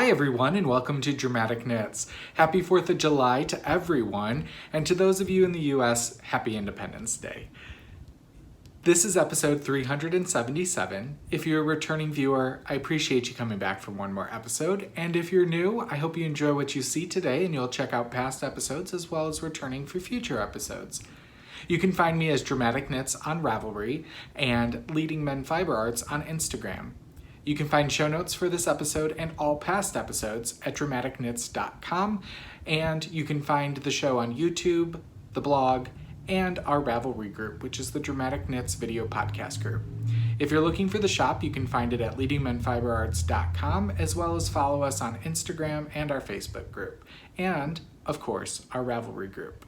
Hi everyone and welcome to Dramatic Knits. Happy 4th of July to everyone, and to those of you in the US, Happy Independence Day. This is episode 377. If you're a returning viewer, I appreciate you coming back for one more episode, and if you're new, I hope you enjoy what you see today and you'll check out past episodes as well as returning for future episodes. You can find me as Dramatic Knits on Ravelry and Leading Men Fiber Arts on Instagram. You can find show notes for this episode and all past episodes at dramaticknits.com, and you can find the show on YouTube, the blog, and our Ravelry group, which is the Dramatic Knits video podcast group. If you're looking for the shop, you can find it at leadingmenfiberarts.com, as well as follow us on Instagram and our Facebook group, and, of course, our Ravelry group.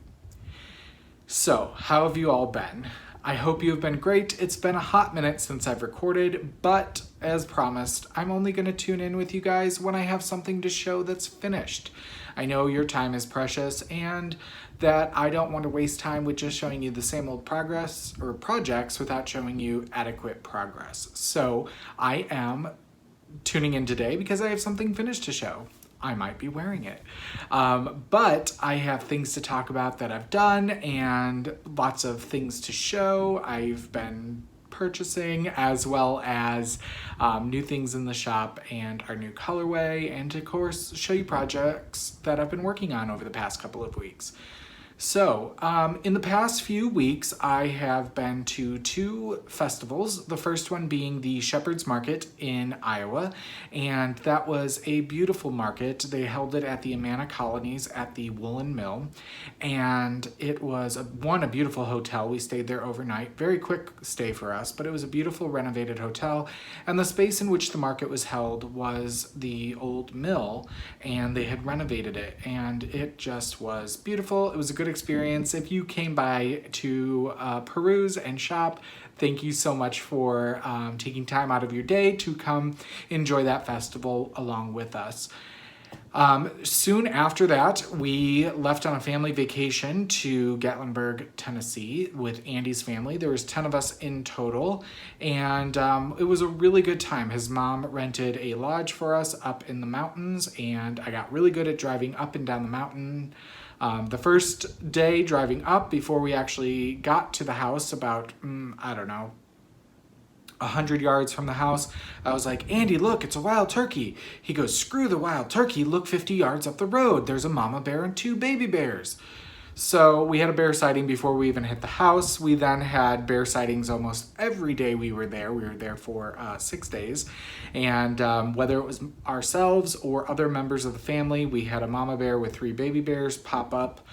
So, how have you all been? I hope you have been great. It's been a hot minute since I've recorded, but as promised, I'm only going to tune in with you guys when I have something to show that's finished. I know your time is precious and that I don't want to waste time with just showing you the same old progress or projects without showing you adequate progress. So I am tuning in today because I have something finished to show. I might be wearing it. But I have things to talk about that I've done and lots of things to show. I've been purchasing, as well as new things in the shop and our new colorway, and of course show you projects that I've been working on over the past couple of weeks. So, in the past few weeks, I have been to two festivals, the first one being the Shepherd's Market in Iowa, and that was a beautiful market. They held it at the Amana Colonies at the Woolen Mill, and it was, a beautiful hotel. We stayed there overnight. Very quick stay for us, but it was a beautiful renovated hotel, and the space in which the market was held was the old mill, and they had renovated it, and it just was beautiful. It was a good experience. If you came by to peruse and shop, thank you so much for taking time out of your day to come enjoy that festival along with us. Soon after that, we left on a family vacation to Gatlinburg, Tennessee with Andy's family. There was 10 of us in total, and it was a really good time. His mom rented a lodge for us up in the mountains, and I got really good at driving up and down the mountain. The first day driving up, before we actually got to the house, about, 100 yards from the house, I was like, Andy, look, it's a wild turkey. He goes, screw the wild turkey, look 50 yards up the road. There's a mama bear and two baby bears. So we had a bear sighting before we even hit the house. We then had bear sightings almost every day we were there. We were there for 6 days. And whether it was ourselves or other members of the family, we had a mama bear with 3 baby bears pop up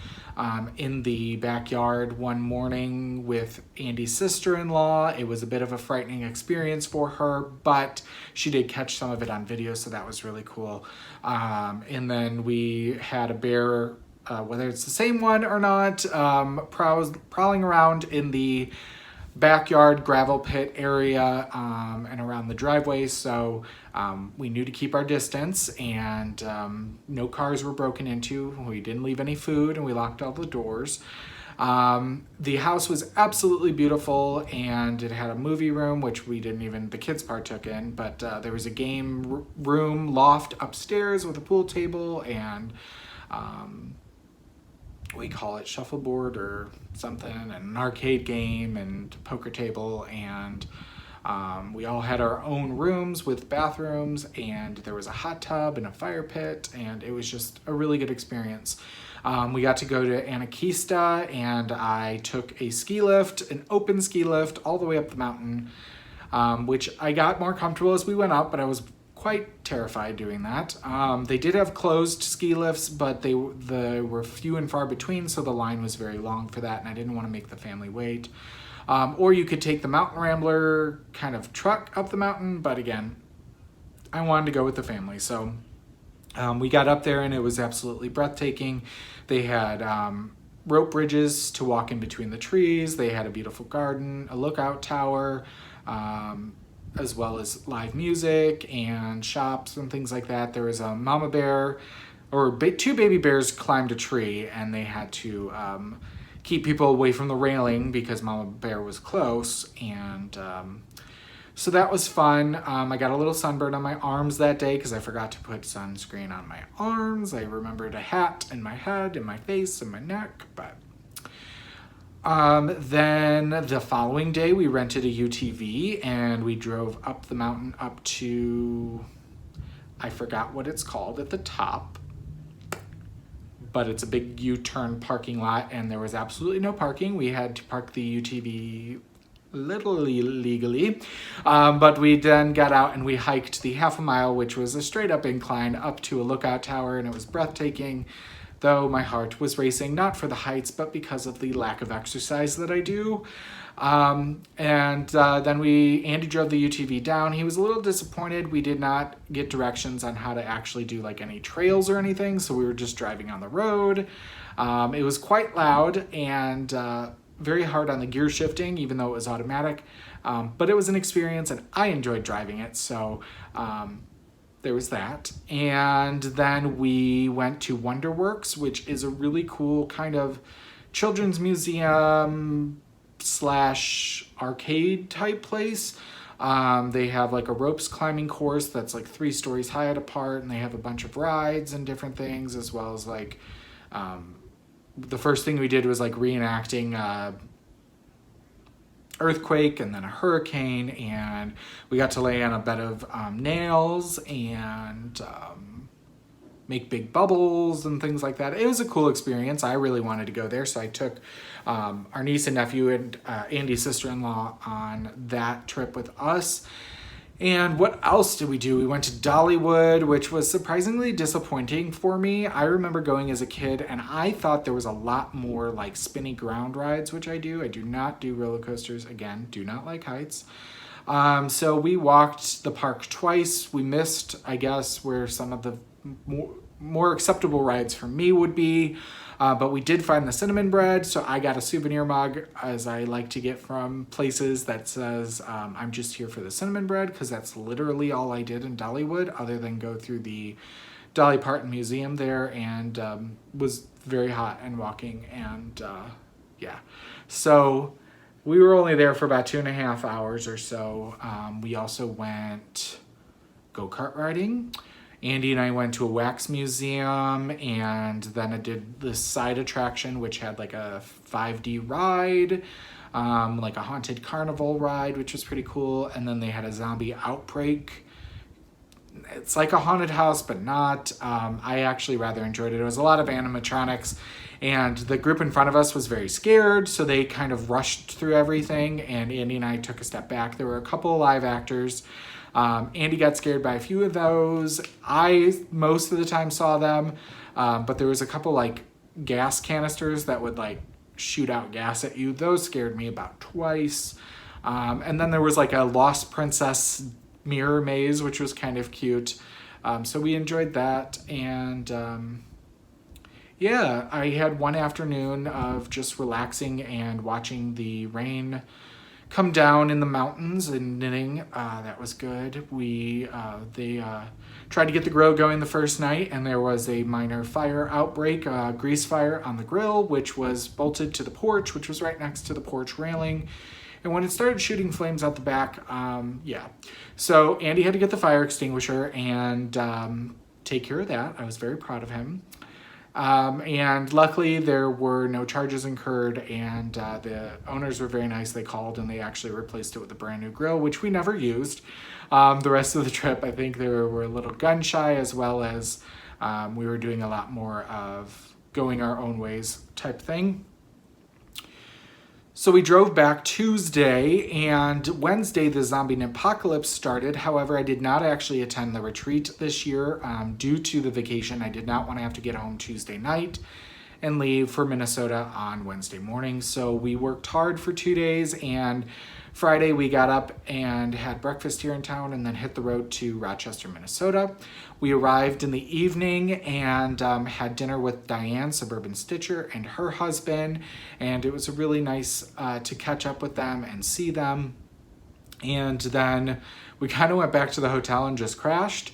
in the backyard one morning with Andy's sister-in-law. It was a bit of a frightening experience for her, but she did catch some of it on video, so that was really cool. And then we had a bear, whether it's the same one or not, prowling around in the backyard gravel pit area and around the driveway, so we knew to keep our distance, and no cars were broken into. We didn't leave any food, and we locked all the doors. The house was absolutely beautiful, and it had a movie room, which the kids partook in, but there was a game room loft upstairs with a pool table and we call it shuffleboard or something, and an arcade game and poker table, and we all had our own rooms with bathrooms, and there was a hot tub and a fire pit, and it was just a really good experience. We got to go to Anakista, and I took a ski lift, an open ski lift, all the way up the mountain, which I got more comfortable as we went up, but I was quite terrified doing that. They did have closed ski lifts, but they were few and far between, so the line was very long for that, and I didn't want to make the family wait. Or you could take the Mountain Rambler kind of truck up the mountain, but again, I wanted to go with the family, so we got up there, and it was absolutely breathtaking. They had rope bridges to walk in between the trees. They had a beautiful garden, a lookout tower, as well as live music and shops and things like that. There was a mama bear, or 2 baby bears climbed a tree, and they had to keep people away from the railing because mama bear was close. And So that was fun. I got a little sunburn on my arms that day because I forgot to put sunscreen on my arms. I remembered a hat in my head, in my face, and my neck, but then the following day we rented a UTV and we drove up the mountain up to, I forgot what it's called at the top, but it's a big U-turn parking lot and there was absolutely no parking. We had to park the UTV literally illegally, but we then got out and we hiked the half a mile, which was a straight up incline up to a lookout tower, and it was breathtaking, though my heart was racing, not for the heights, but because of the lack of exercise that I do. Then Andy drove the UTV down. He was a little disappointed. We did not get directions on how to actually do like any trails or anything, so we were just driving on the road. It was quite loud and very hard on the gear shifting, even though it was automatic. But it was an experience and I enjoyed driving it, so there was that. And then we went to Wonderworks, which is a really cool kind of children's museum / arcade type place. They have like a ropes climbing course that's like 3 stories high at a part, and they have a bunch of rides and different things, as well as like the first thing we did was like reenacting earthquake and then a hurricane, and we got to lay on a bed of nails and make big bubbles and things like that. It was a cool experience. I really wanted to go there, so I took our niece and nephew and Andy's sister-in-law on that trip with us. And what else did we do? We went to Dollywood, which was surprisingly disappointing for me. I remember going as a kid and I thought there was a lot more like spinny ground rides, which I do. I do not do roller coasters. Again, do not like heights. So we walked the park twice. We missed, I guess, where some of the more acceptable rides for me would be. But we did find the cinnamon bread, so I got a souvenir mug, as I like to get from places, that says I'm just here for the cinnamon bread, because that's literally all I did in Dollywood, other than go through the Dolly Parton Museum there, and was very hot and walking, and yeah. So we were only there for about 2.5 hours or so. We also went go-kart riding. Andy and I went to a wax museum, and then I did this side attraction, which had like a 5D ride, like a haunted carnival ride, which was pretty cool. And then they had a zombie outbreak. It's like a haunted house, but not. I actually rather enjoyed it. It was a lot of animatronics, and the group in front of us was very scared, so they kind of rushed through everything, and Andy and I took a step back. There were a couple of live actors. Andy got scared by a few of those. I most of the time saw them, but there was a couple like gas canisters that would like shoot out gas at you. Those scared me about twice. And then there was like a Lost Princess mirror maze, which was kind of cute. So we enjoyed that. And yeah, I had one afternoon of just relaxing and watching the rain come down in the mountains and knitting. That was good. They tried to get the grill going the first night, and there was a minor fire outbreak, grease fire on the grill, which was bolted to the porch, which was right next to the porch railing. And when it started shooting flames out the back, yeah. So Andy had to get the fire extinguisher and take care of that. I was very proud of him. And luckily there were no charges incurred, and the owners were very nice. They called and they actually replaced it with a brand new grill, which we never used. The rest of the trip, I think they were a little gun shy, as well as we were doing a lot more of going our own ways type thing. So we drove back Tuesday, and Wednesday the zombie apocalypse started. However, I did not actually attend the retreat this year due to the vacation. I did not want to have to get home Tuesday night and leave for Minnesota on Wednesday morning. So we worked hard for 2 days, and Friday we got up and had breakfast here in town and then hit the road to Rochester, Minnesota. We arrived in the evening and had dinner with Diane, Suburban Stitcher, and her husband, and it was really nice to catch up with them and see them. And then we kind of went back to the hotel and just crashed.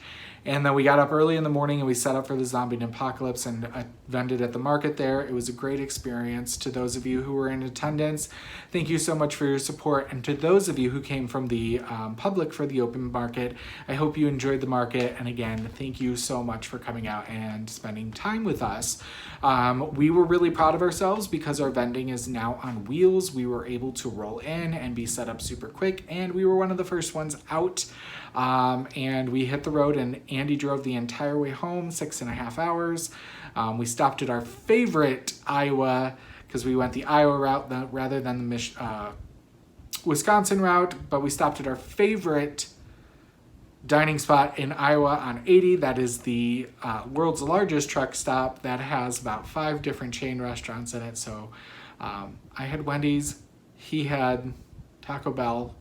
And then we got up early in the morning and we set up for the zombie apocalypse and vended at the market there. It was a great experience. To those of you who were in attendance, thank you so much for your support. And to those of you who came from the public for the open market, I hope you enjoyed the market. And again, thank you so much for coming out and spending time with us. We were really proud of ourselves because our vending is now on wheels. We were able to roll in and be set up super quick, and we were one of the first ones out. And we hit the road, and Andy drove the entire way home, 6.5 hours. We stopped at our favorite Iowa, because we went the Iowa route rather than the Wisconsin route, but we stopped at our favorite dining spot in Iowa on 80. That is the world's largest truck stop that has about 5 different chain restaurants in it. So I had Wendy's, he had Taco Bell,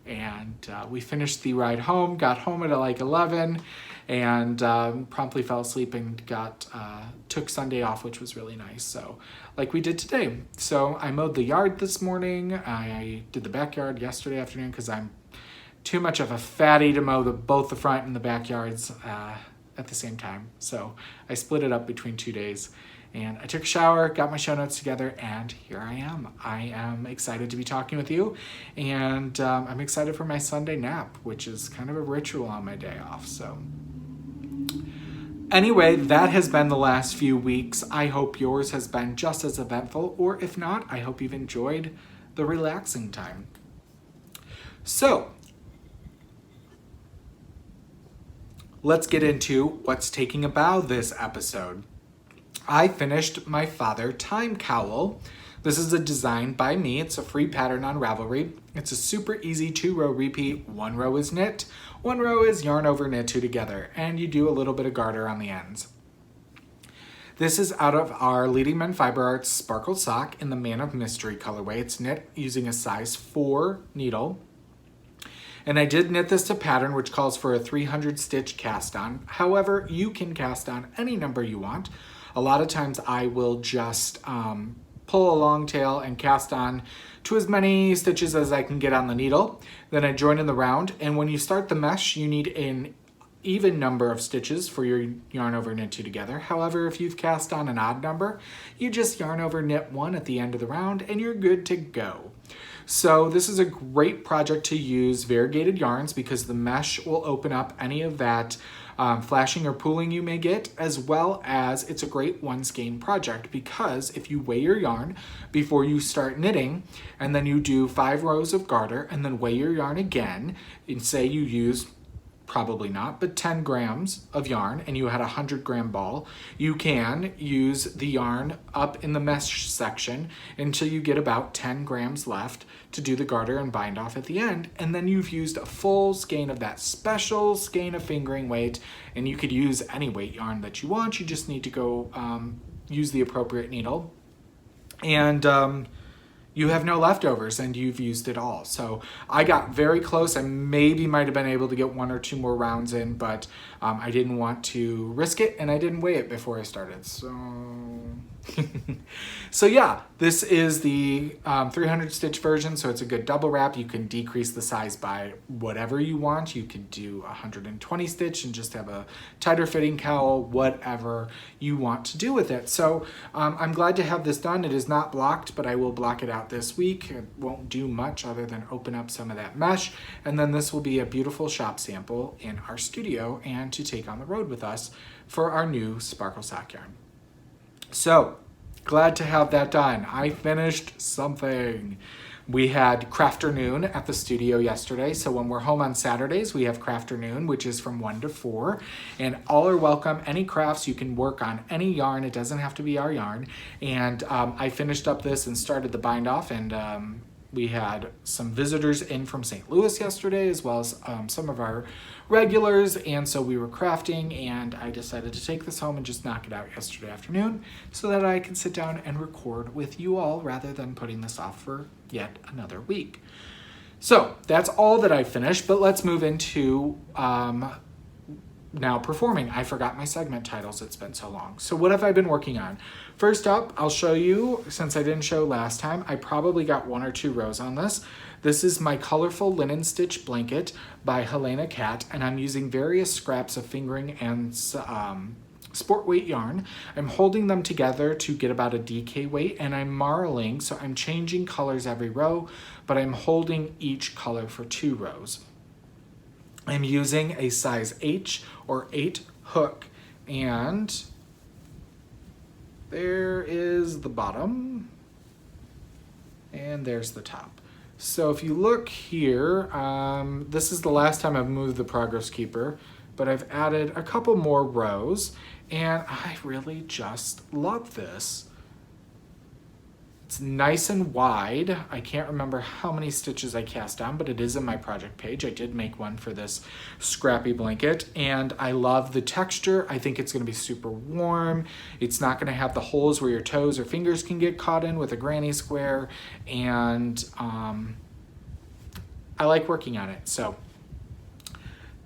and we finished the ride home, got home at like 11, and promptly fell asleep and took Sunday off, which was really nice. So like we did today. So I mowed the yard this morning. I did the backyard yesterday afternoon because I'm too much of a fatty to mow both the front and the backyards at the same time. So I split it up between 2 days. And I took a shower, got my show notes together, and here I am. I am excited to be talking with you, and I'm excited for my Sunday nap, which is kind of a ritual on my day off. So anyway, that has been the last few weeks. I hope yours has been just as eventful, or if not, I hope you've enjoyed the relaxing time. So let's get into what's taking a bow this episode. I finished my Father Time Cowl. This is a design by me. It's a free pattern on Ravelry. It's a super easy 2-row repeat. 1 row is knit, 1 row is yarn over knit 2 together, and you do a little bit of garter on the ends. This is out of our Leading Men Fiber Arts Sparkle Sock in the Man of Mystery colorway. It's knit using a size 4 needle. And I did knit this to pattern, which calls for a 300 stitch cast on. However, you can cast on any number you want. A lot of times I will just pull a long tail and cast on to as many stitches as I can get on the needle. Then I join in the round, and when you start the mesh, you need an even number of stitches for your yarn over knit 2 together. However, if you've cast on an odd number, you just yarn over knit 1 at the end of the round and you're good to go. So this is a great project to use variegated yarns because the mesh will open up any of that flashing or pooling you may get, as well as it's a great one skein project because if you weigh your yarn before you start knitting and then you do 5 rows of garter and then weigh your yarn again and say you use probably not, but 10 grams of yarn and you had a 100-gram ball, you can use the yarn up in the mesh section until you get about 10 grams left to do the garter and bind off at the end. And then you've used a full skein of that special skein of fingering weight, and you could use any weight yarn that you want. You just need to go use the appropriate needle. And you have no leftovers and you've used it all. So I got very close. I maybe might have been able to get 1 or 2 more rounds in, but I didn't want to risk it and I didn't weigh it before I started. So yeah, this is the 300 stitch version. So it's a good double wrap. You can decrease the size by whatever you want. You could do 120 stitch and just have a tighter fitting cowl, whatever you want to do with it. So I'm glad to have this done. It is not blocked, but I will block it out this week. It won't do much other than open up some of that mesh. And then this will be a beautiful shop sample in our studio and to take on the road with us for our new Sparkle Sock yarn. So glad to have that done. I finished something. We had Crafternoon at the studio yesterday. So when we're home on Saturdays, we have Crafternoon, which is from 1 to 4. And all are welcome. Any crafts, you can work on any yarn. It doesn't have to be our yarn. And I finished up this and started the bind off. And we had some visitors in from St. Louis yesterday, as well as some of our regulars. And so we were crafting, and I decided to take this home and just knock it out yesterday afternoon so that I can sit down and record with you all rather than putting this off for yet another week. So that's all that I finished, but let's move into now performing. I forgot my segment titles, it's been so long. So what have I been working on? First up, I'll show you, since I didn't show last time, I probably got 1 or 2 rows on this. This is my colorful linen stitch blanket by Helena Cat, and I'm using various scraps of fingering and sport weight yarn. I'm holding them together to get about a DK weight, and I'm marling, so I'm changing colors every row, but I'm holding each color for 2 rows. I'm using a size H or 8 hook, and there is the bottom, and there's the top. So if you look here, this is the last time I've moved the Progress Keeper, but I've added a couple more rows, and I really just love this. It's nice and wide. I can't remember how many stitches I cast on, but it is in my project page. I did make one for this scrappy blanket, and I love the texture. I think it's gonna be super warm. It's not gonna have the holes where your toes or fingers can get caught in with a granny square, and I like working on it. So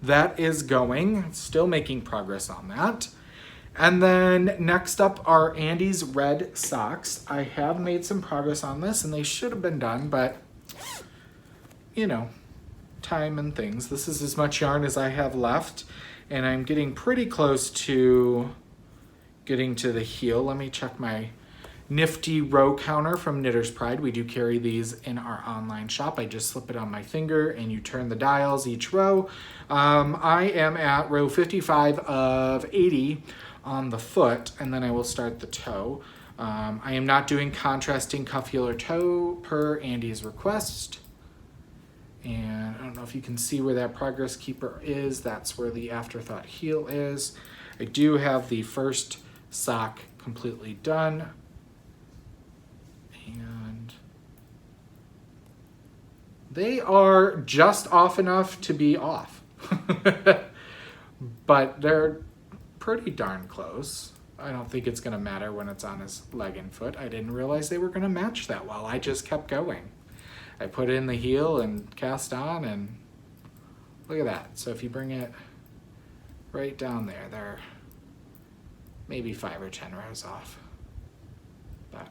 that is going, still making progress on that. And then next up are Andy's red socks. I have made some progress on this, and they should have been done, but you know, time and things. This is as much yarn as I have left, and I'm getting pretty close to getting to the heel. Let me check my nifty row counter from Knitter's Pride. We do carry these in our online shop. I just slip it on my finger and you turn the dials each row. I am at row 55 of 80 on the foot, and then I will start the toe. I am not doing contrasting cuff, heel, or toe per Andy's request. And I don't know if you can see where that Progress Keeper is. That's where the Afterthought heel is. I do have the first sock completely done. And they are just off enough to be off. But they're pretty darn close. I don't think it's gonna matter when it's on his leg and foot. I didn't realize they were gonna match that well. I just kept going. I put in the heel and cast on, and look at that. So if you bring it right down there, they're maybe 5 or 10 rows off. But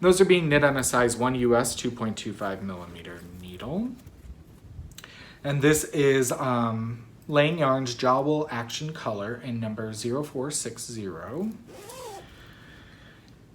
those are being knit on a size 1 US 2.25 millimeter needle. And this is Laying Yarn's Jowl Action Color in number 0460.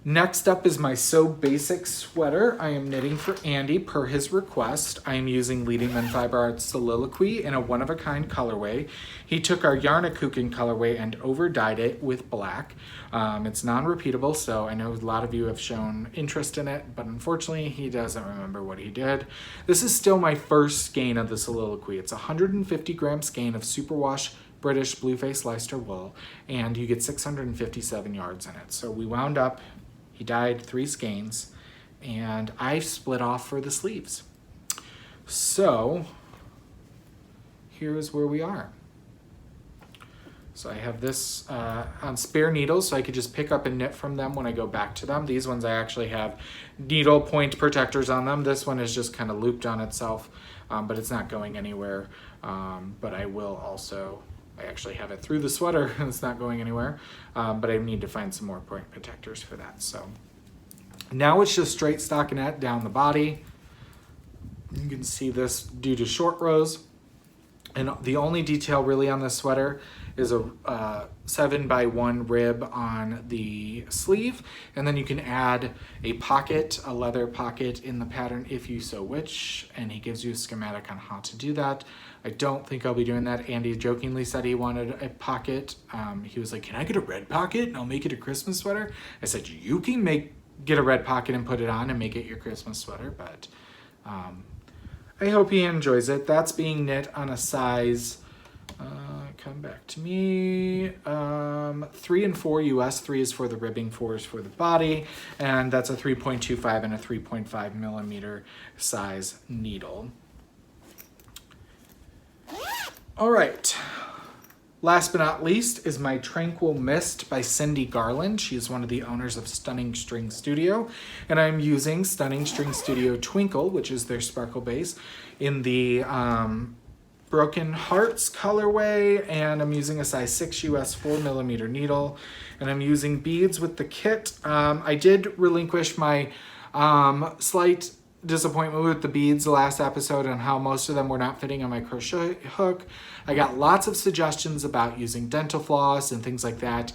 Next up is my So Basic sweater I am knitting for Andy per his request. I am using Leading Men Fiber Arts Soliloquy in a one-of-a-kind colorway. He took our Yarnakuchen colorway and over-dyed it with black. It's non-repeatable, so I know a lot of you have shown interest in it, but unfortunately he doesn't remember what he did. This is still my first skein of the Soliloquy. It's a 150 gram skein of superwash British Blueface Leicester wool, and you get 657 yards in it. So we wound up, he dyed 3 skeins, and I split off for the sleeves. So here's where we are. So I have this on spare needles, so I could just pick up and knit from them when I go back to them. These ones I actually have needle point protectors on them. This one is just kind of looped on itself, but it's not going anywhere. But I will also, I actually have it through the sweater and it's not going anywhere, but I need to find some more point protectors for that. So now it's just straight stockinette down the body. You can see this due to short rows. And the only detail really on this sweater is a 7x1 rib on the sleeve, and then you can add a pocket, a leather pocket in the pattern if you so wish, and he gives you a schematic on how to do that. I don't think I'll be doing that. Andy jokingly said he wanted a pocket. He was like, can I get a red pocket and I'll make it a Christmas sweater? I said, you can get a red pocket and put it on and make it your Christmas sweater, but I hope he enjoys it. That's being knit on a size, come back to me, 3 and 4 US. 3 is for the ribbing, 4 is for the body, and that's a 3.25 and a 3.5 millimeter size needle. All right, last but not least is my Tranquil Mist by Cindy Garland. She is one of the owners of Stunning String Studio, and I'm using Stunning String Studio Twinkle, which is their sparkle base, in the Broken Hearts colorway, and I'm using a size 6 US 4mm needle, and I'm using beads with the kit. I did relinquish my slight disappointment with the beads last episode on how most of them were not fitting on my crochet hook. I got lots of suggestions about using dental floss and things like that.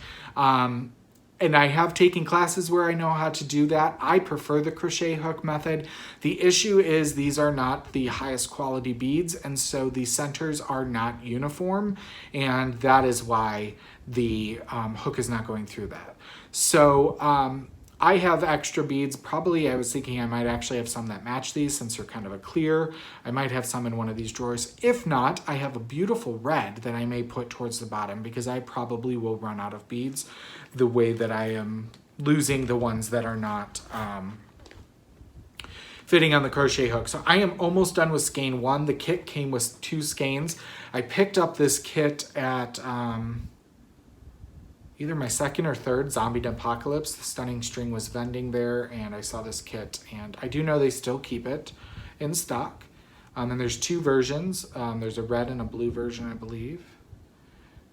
And I have taken classes where I know how to do that. I prefer the crochet hook method. The issue is these are not the highest quality beads, and so the centers are not uniform, and that is why the hook is not going through that. So I have extra beads. Probably I was thinking I might actually have some that match these since they're kind of a clear. I might have some in one of these drawers. If not, I have a beautiful red that I may put towards the bottom because I probably will run out of beads the way that I am losing the ones that are not fitting on the crochet hook. So I am almost done with skein 1. The kit came with 2 skeins. I picked up this kit at either my second or third Zombie Apocalypse. The Stunning String was vending there, and I saw this kit, and I do know they still keep it in stock. And there's 2 versions. There's a red and a blue version, I believe.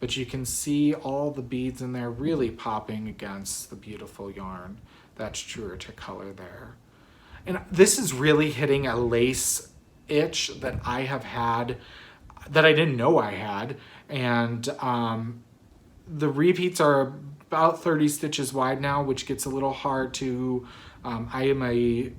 But you can see all the beads in there really popping against the beautiful yarn. That's truer to color there. And this is really hitting a lace itch that I have had, that I didn't know I had. And the repeats are about 30 stitches wide now, which gets a little hard to, I am a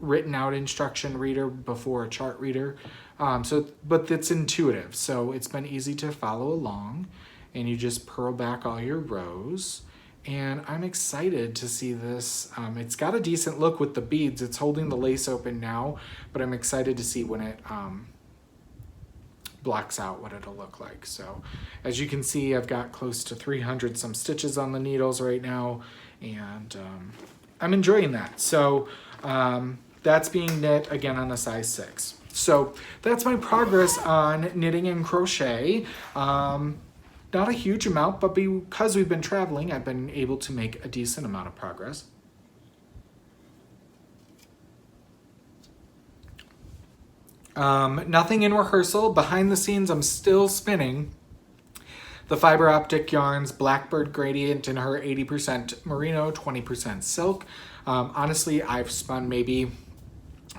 written out instruction reader before a chart reader. But it's intuitive, so it's been easy to follow along, and you just purl back all your rows, and I'm excited to see this. It's got a decent look with the beads. It's holding the lace open now, but I'm excited to see when it blocks out what it'll look like. So as you can see, I've got close to 300 some stitches on the needles right now, and I'm enjoying that. So that's being knit again on a size 6. So that's my progress on knitting and crochet. Not a huge amount, but because we've been traveling, I've been able to make a decent amount of progress. Nothing in rehearsal. Behind the scenes, I'm still spinning the fiber optic yarns, Blackbird Gradient in her 80% merino, 20% silk. Honestly, I've spun maybe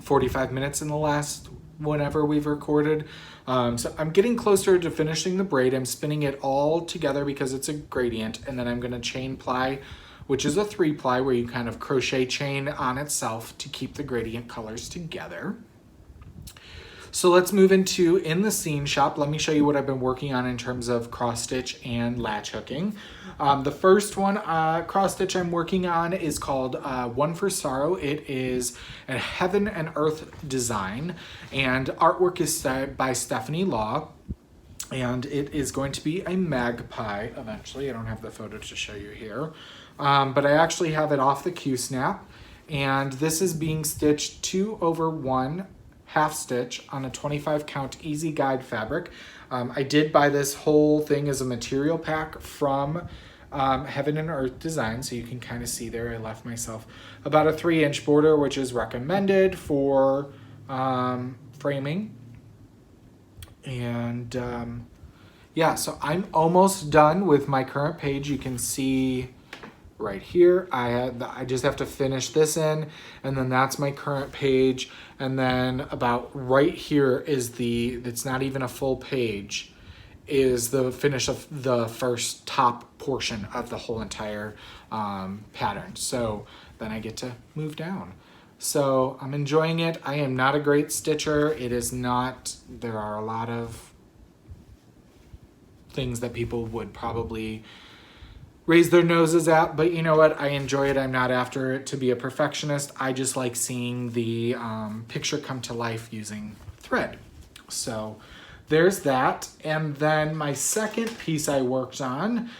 45 minutes in the last whenever we've recorded. So I'm getting closer to finishing the braid. I'm spinning it all together because it's a gradient, and then I'm going to chain ply, which is a 3-ply where you kind of crochet chain on itself to keep the gradient colors together. So let's move into in the scene shop. Let me show you what I've been working on in terms of cross stitch and latch hooking. The first one, cross stitch I'm working on is called One for Sorrow. It is a heaven and earth design, and artwork is by Stephanie Law, and it is going to be a magpie eventually. I don't have the photo to show you here, but I actually have it off the Q-snap, and this is being stitched 2/1 half stitch on a 25 count easy guide fabric. I did buy this whole thing as a material pack from Heaven and Earth Design, so you can kind of see there I left myself about a 3-inch border, which is recommended for framing. And yeah, so I'm almost done with my current page. You can see right here, I just have to finish this in, and then that's my current page. And then about right here is it's not even a full page, is the finish of the first top portion of the whole entire pattern. So then I get to move down. So I'm enjoying it. I am not a great stitcher. It is not, there are a lot of things that people would probably raise their noses at, but you know what? I enjoy it. I'm not after it to be a perfectionist. I just like seeing the picture come to life using thread. So there's that. And then my second piece I worked on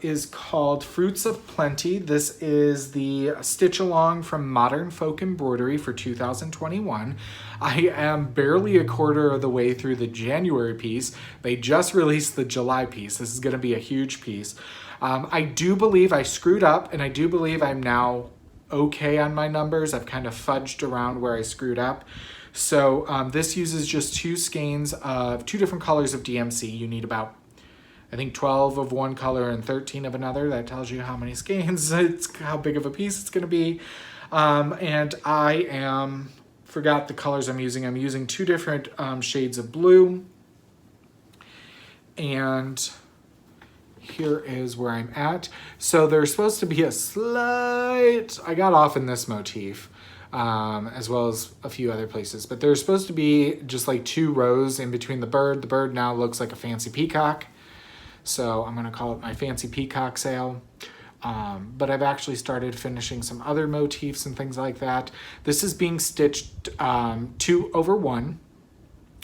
is called Fruits of Plenty. This is the stitch along from Modern Folk Embroidery for 2021. I am barely a quarter of the way through the January piece. They just released the July piece. This is going to be a huge piece. I do believe I screwed up, and I do believe I'm now okay on my numbers. I've kind of fudged around where I screwed up. So this uses just two skeins of two different colors of DMC. You need about, I think, 12 of one color and 13 of another. That tells you how many skeins, it's how big of a piece it's going to be. And I forgot the colors I'm using. I'm using two different shades of blue. And here is where I'm at. So there's supposed to be a slight, I got off in this motif, as well as a few other places, but there's supposed to be just like two rows in between the bird. The bird now looks like a fancy peacock. So I'm gonna call it my fancy peacock sail. But I've actually started finishing some other motifs and things like that. This is being stitched 2/1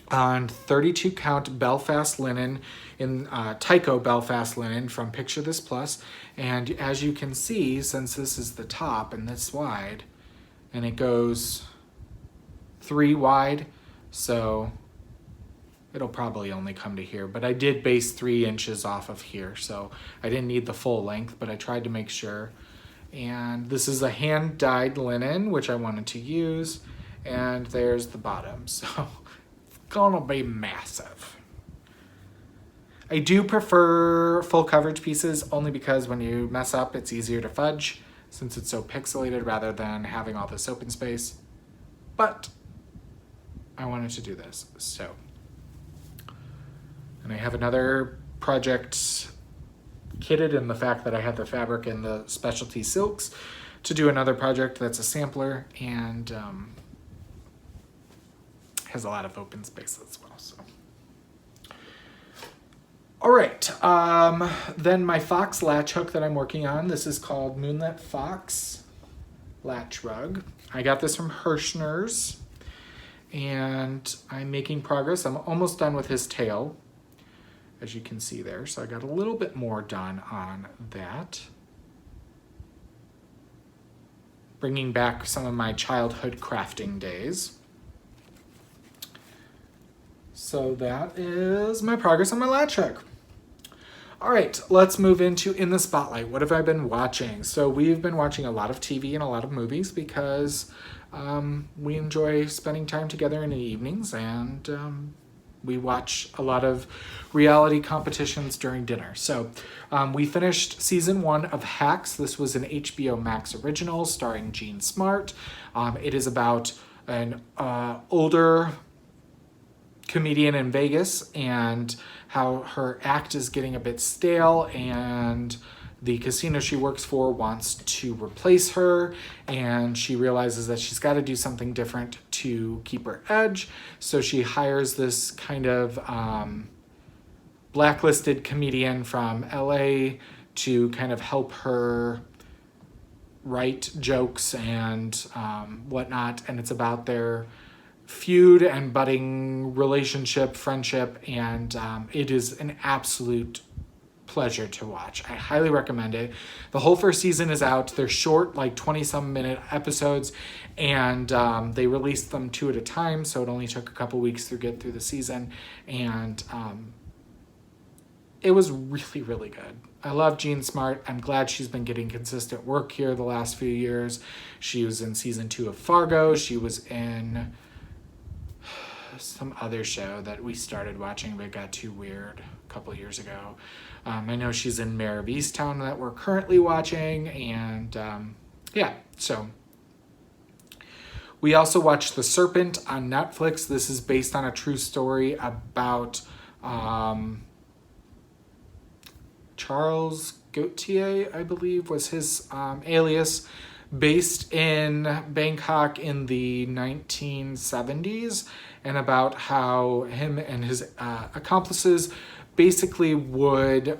on 32 count Belfast linen in Tyco Belfast linen from Picture This Plus. And as you can see, since this is the top and this wide, and it goes 3 wide, so it'll probably only come to here, but I did base 3 inches off of here, so I didn't need the full length, but I tried to make sure. And this is a hand-dyed linen, which I wanted to use, and there's the bottom, so it's gonna be massive. I do prefer full coverage pieces only because when you mess up, it's easier to fudge since it's so pixelated rather than having all this open space, but I wanted to do this, so. And I have another project kitted in the fact that I have the fabric and the specialty silks to do another project that's a sampler and has a lot of open space as well. So, all right, then my fox latch hook that I'm working on, this is called Moonlit Fox Latch Rug. I got this from Hirschner's and I'm making progress. I'm almost done with his tail, as you can see there. So I got a little bit more done on that. Bringing back some of my childhood crafting days. So that is my progress on my latch hook. All right, let's move into In the Spotlight. What have I been watching? So we've been watching a lot of TV and a lot of movies because we enjoy spending time together in the evenings, and we watch a lot of reality competitions during dinner. So we finished season 1 of Hacks. This was an HBO Max original starring Jean Smart. It is about an older comedian in Vegas and how her act is getting a bit stale, and the casino she works for wants to replace her, and she realizes that she's got to do something different to keep her edge. So she hires this kind of blacklisted comedian from LA to kind of help her write jokes and whatnot. And it's about their feud and budding relationship, friendship, and it is an absolute pleasure to watch. I highly recommend it. The whole first season is out. They're short, like 20-some minute episodes, and they released them 2 at a time, so it only took a couple weeks to get through the season, and it was really, really good. I love Jean Smart. I'm glad she's been getting consistent work here the last few years. She was in season 2 of Fargo. She was in some other show that we started watching but got too weird a couple years ago. I know she's in Mare of Easttown that we're currently watching, and yeah, so. We also watched The Serpent on Netflix. This is based on a true story about Charles Gautier, I believe was his alias, based in Bangkok in the 1970s, and about how him and his accomplices basically would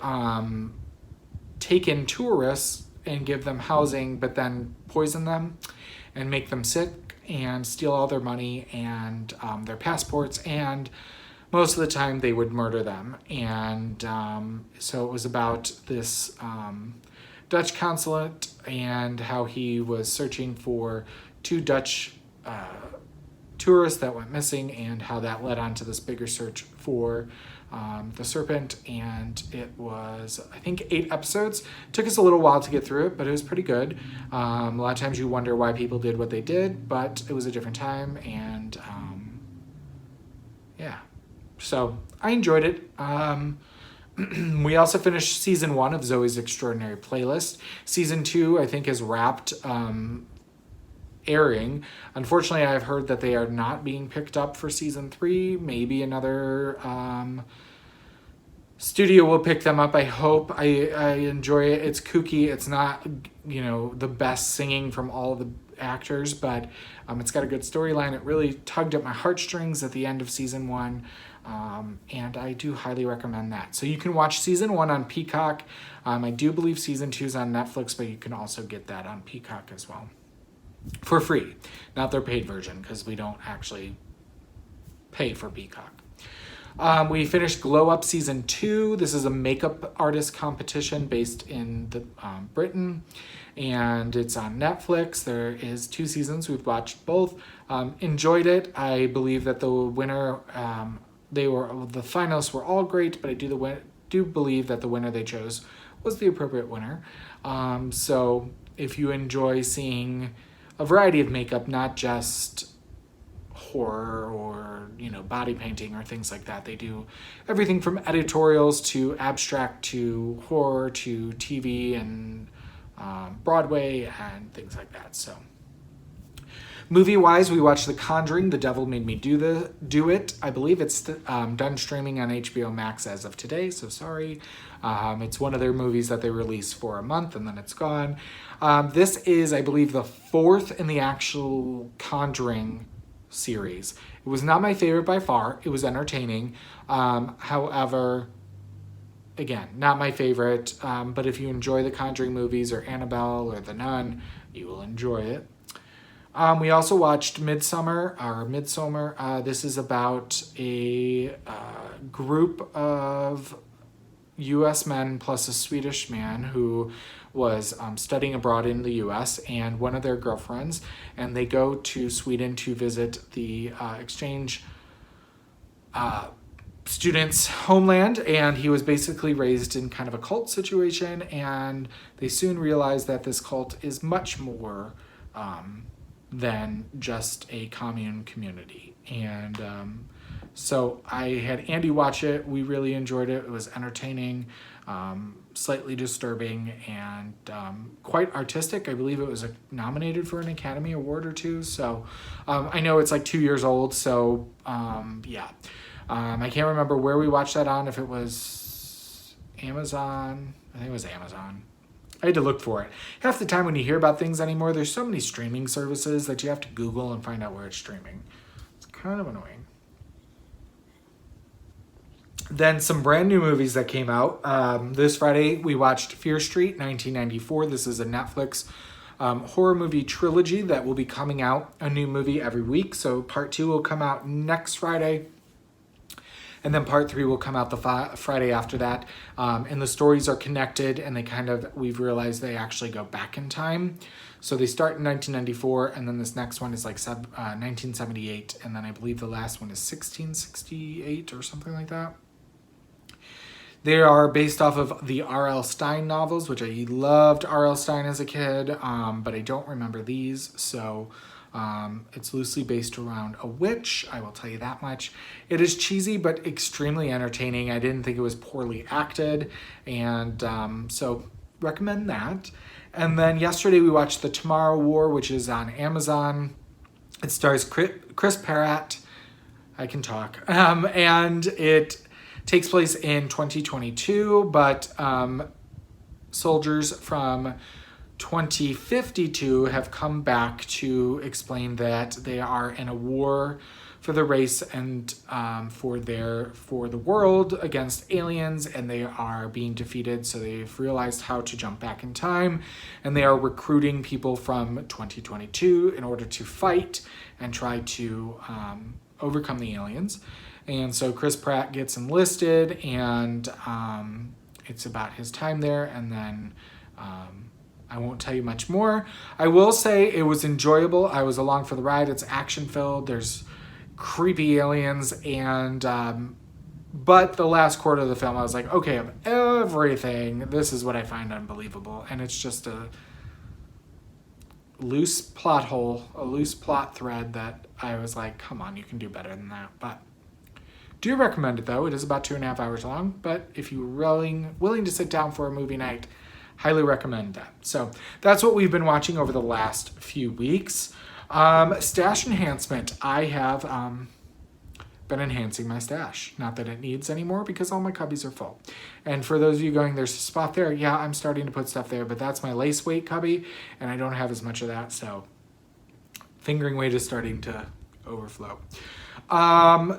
take in tourists and give them housing, but then poison them and make them sick and steal all their money and their passports, and most of the time they would murder them. And so it was about this Dutch consulate and how he was searching for 2 Dutch tourists that went missing, and how that led on to this bigger search for The Serpent. And it was, I think, 8 episodes. It took us a little while to get through it, but it was pretty good. A lot of times you wonder why people did what they did, but it was a different time, and yeah. So I enjoyed it. We also finished season 1 of Zoe's Extraordinary Playlist. Season 2, I think, is wrapped airing. Unfortunately, I've heard that they are not being picked up for season 3. Maybe another studio will pick them up. I hope. I enjoy it. It's kooky. It's not, the best singing from all the actors, but it's got a good storyline. It really tugged at my heartstrings at the end of season 1. And I do highly recommend that. So you can watch season 1 on Peacock. I do believe season 2 is on Netflix, but you can also get that on Peacock as well. For free. Not their paid version, because we don't actually pay for Peacock. We finished Glow Up season 2. This is a makeup artist competition based in Britain, and it's on Netflix. There is 2 seasons. We've watched both. Enjoyed it. I believe that the winner, the finalists were all great, but I do believe that the winner they chose was the appropriate winner. So if you enjoy seeing a variety of makeup, not just horror or body painting or things like that. They do everything from editorials to abstract to horror to TV and Broadway and things like that. So movie-wise, we watched The Conjuring, The Devil Made Me Do It. I believe it's done streaming on HBO Max as of today, so sorry. It's one of their movies that they release for a month and then it's gone. This is, I believe, the 4th in the actual Conjuring series. It was not my favorite by far. It was entertaining. However, again, not my favorite. But if you enjoy the Conjuring movies or Annabelle or The Nun, you will enjoy it. We also watched Midsommar. This is about a group of U.S. men plus a Swedish man who was studying abroad in the U.S. and one of their girlfriends, and they go to Sweden to visit the exchange student's homeland, and he was basically raised in kind of a cult situation, and they soon realize that this cult is much more than just a commune community. And so I had Andy watch it. We really enjoyed it. It was entertaining, slightly disturbing, and quite artistic. I believe it was nominated for an Academy Award or 2. So I know it's like 2 years old. So yeah. I can't remember where we watched that on, if it was Amazon. I think it was Amazon. I had to look for it. Half the time when you hear about things anymore, there's so many streaming services that you have to Google and find out where it's streaming. It's kind of annoying. Then some brand new movies that came out. This Friday, we watched Fear Street 1994. This is a Netflix horror movie trilogy that will be coming out, a new movie every week. So part 2 will come out next Friday. And then part 3 will come out the Friday after that. And the stories are connected, and we've realized they actually go back in time. So they start in 1994, and then this next one is like 1978. And then I believe the last one is 1668 or something like that. They are based off of the R.L. Stine novels, which I loved R.L. Stine as a kid, but I don't remember these. So it's loosely based around a witch, I will tell you that much. It is cheesy, but extremely entertaining. I didn't think it was poorly acted, and so recommend that. And then yesterday we watched The Tomorrow War, which is on Amazon. It stars Chris Pratt. I can talk. And it takes place in 2022, but soldiers from 2052 have come back to explain that they are in a war for the race and for the world against aliens, and they are being defeated. So they've realized how to jump back in time, and they are recruiting people from 2022 in order to fight and try to overcome the aliens. And so Chris Pratt gets enlisted, and it's about his time there, and then I won't tell you much more. I will say it was enjoyable. I was along for the ride. It's action-filled. There's creepy aliens, and but the last quarter of the film, I was like, okay, of everything, this is what I find unbelievable. And it's just a loose plot hole, a loose plot thread that I was like, come on, you can do better than that. But Do recommend it though. It is about 2.5 hours long, but if you're willing to sit down for a movie night, highly recommend that. So that's what we've been watching over the last few weeks. Stash enhancement. I have been enhancing my stash. Not that it needs anymore because all my cubbies are full. And for those of you going, there's a spot there. Yeah, I'm starting to put stuff there, but that's my lace weight cubby and I don't have as much of that. So fingering weight is starting to overflow.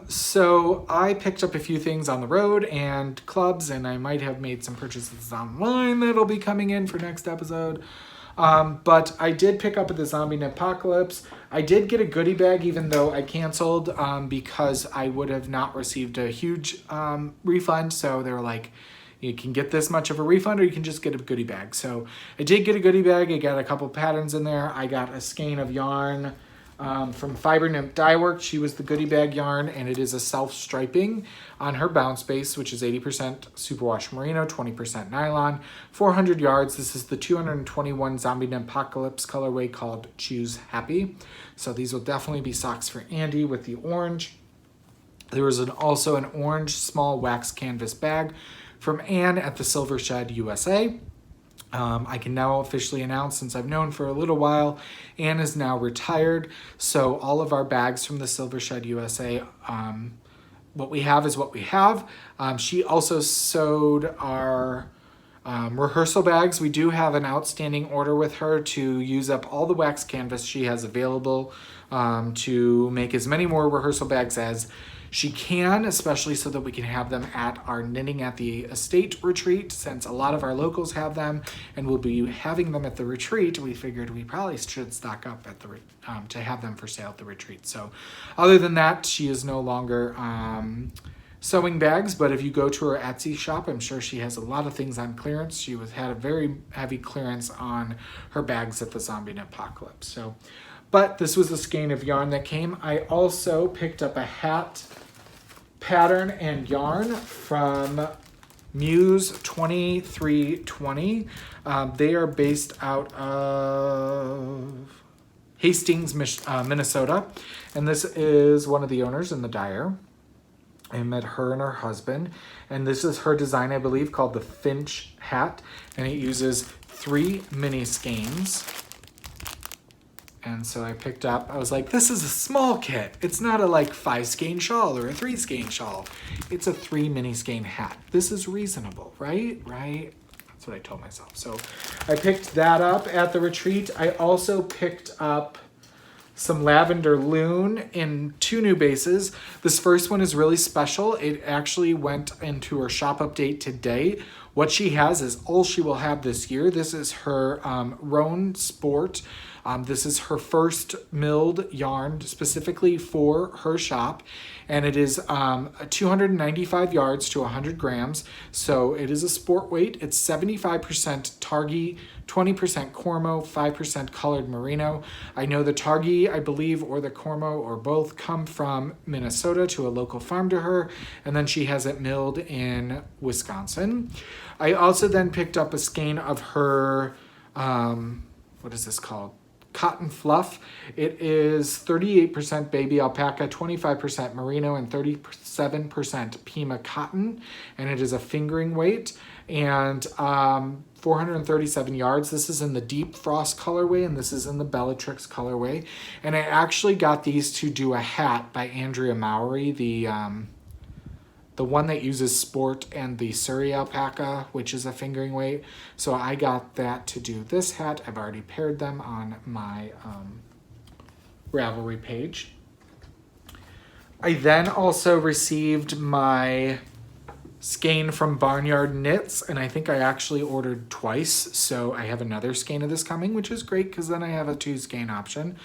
So I picked up a few things on the road and clubs, and I might have made some purchases online that'll be coming in for next episode. But I did pick up at the Zombie Apocalypse. I did get a goodie bag, even though I canceled, because I would have not received a huge, refund. So they were like, you can get this much of a refund or you can just get a goodie bag. So I did get a goodie bag. I got a couple patterns in there. I got a skein of yarn from Fiber Nymph Dye Works. She was the goodie bag yarn, and it is a self-striping on her bounce base, which is 80% superwash merino, 20% nylon, 400 yards. This is the 221 Zombie Apocalypse colorway called Choose Happy. So these will definitely be socks for Andy with the orange. There was also an orange small wax canvas bag from Anne at the Silver Shed USA. I can now officially announce, since I've known for a little while, Anne is now retired. So all of our bags from the Silver Shed USA, what we have is what we have. She also sewed our rehearsal bags. We do have an outstanding order with her to use up all the wax canvas she has available to make as many more rehearsal bags as she can, especially so that we can have them at our Knitting at the Estate retreat. Since a lot of our locals have them and we'll be having them at the retreat, we figured we probably should stock up at the to have them for sale at the retreat. So other than that, she is no longer sewing bags, but if you go to her Etsy shop, I'm sure she has a lot of things on clearance. She had a very heavy clearance on her bags at the Zombie Apocalypse. So, but this was the skein of yarn that came. I also picked up a hat pattern and yarn from Muse 2320. They are based out of Hastings, Minnesota. And this is one of the owners in the dyer. I met her and her husband. And this is her design, I believe, called the Finch hat. And it uses 3 mini skeins. And so I picked up, I was like, this is a small kit. It's not a like 5 skein shawl or a 3 skein shawl. It's a 3 mini skein hat. This is reasonable, right? Right? That's what I told myself. So I picked that up at the retreat. I also picked up some lavender loon in 2 new bases. This first one is really special. It actually went into her shop update today. What she has is all she will have this year. This is her Roan Sport. This is her first milled yarn specifically for her shop, and it is 295 yards to 100 grams. So it is a sport weight. It's 75% Targhee, 20% Cormo, 5% colored merino. I know the Targhee, I believe, or the Cormo, or both come from Minnesota to a local farm to her, and then she has it milled in Wisconsin. I also then picked up a skein of her, what is this called? Cotton fluff. It is 38% baby alpaca, 25% merino, and 37% Pima cotton, and it is a fingering weight, and 437 yards. This is in the Deep Frost colorway, and this is in the Bellatrix colorway. And I actually got these to do a hat by Andrea Mowry, the one that uses sport and the Surrey alpaca, which is a fingering weight. So I got that to do this hat. I've already paired them on my Ravelry page. I then also received my skein from Barnyard Knits, and I think I actually ordered twice. So I have another skein of this coming, which is great because then I have a 2 skein option.